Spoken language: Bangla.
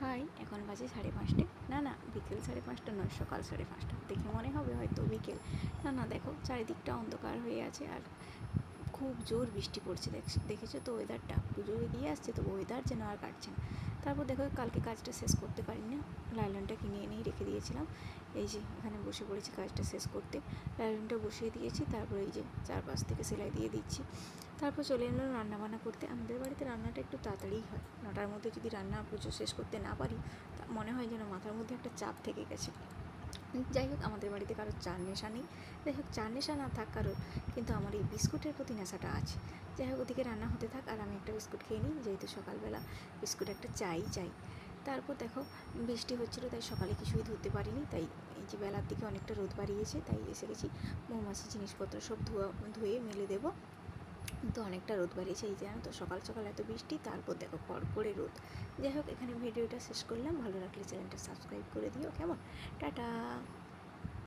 হাই, এখন বাজে 5:30। না বিকেল 5:30 নয়, সকাল 5:30। দেখে মনে হবে হয়তো বিকেল। না দেখো, চারিদিকটা অন্ধকার হয়ে আছে আর খুব জোর বৃষ্টি পড়ছে। দেখেছো তো ওয়েদারটা, পুজো এগিয়ে আসছে তো ওয়েদার যেন আর কাটছে না। তারপর দেখো, কালকে কাজটা শেষ করতে পারিনি। লাইলনটা কিনে এনেই রেখে দিয়েছিলাম। এই যে এখানে বসে পড়েছি কাজটা শেষ করতে। লাইলনটা বসিয়ে দিয়েছি, তারপর এই যে চারপাশ থেকে সেলাই দিয়ে দিচ্ছি। তারপর চলে এলাম রান্নাবান্না করতে। আমাদের বাড়িতে রান্নাটা একটু তাড়াতাড়িই হয়। 9টার মধ্যে যদি রান্না পুজো শেষ করতে না পারি, তা মনে হয় যেন মাথার মধ্যে একটা চাপ থেকে গেছে। যাই হোক, আমাদের বাড়িতে কারোর চার নেশা নেই। যাই হোক, চার নেশা না থাক কারোর, কিন্তু আমার এই বিস্কুটের প্রতি নেশাটা আছে। যাই হোক, ওদিকে রান্না হতে থাক আর আমি একটা বিস্কুট খেয়ে নিই, যেহেতু সকালবেলা বিস্কুট একটা চাই। তারপর দেখো, বৃষ্টি হচ্ছিলো তাই সকালে কিছুই ধুতে পারিনি। তাই এই যে বেলার দিকে অনেকটা রোদ বাড়িয়েছে, তাই এসে গেছি মৌমাছি জিনিসপত্র সব ধুয়ে মেলে দেবো। তো অনেকটা রোদ বাড়িয়েছে, এই জানো তো, সকাল সকাল এত বৃষ্টি, তারপর দেখো করে রোদ। যাই হোক, এখানে ভিডিওটা শেষ করলাম। ভালো লাগলে চ্যানেলটা সাবস্ক্রাইব করে দিও, কেমন? টাটা।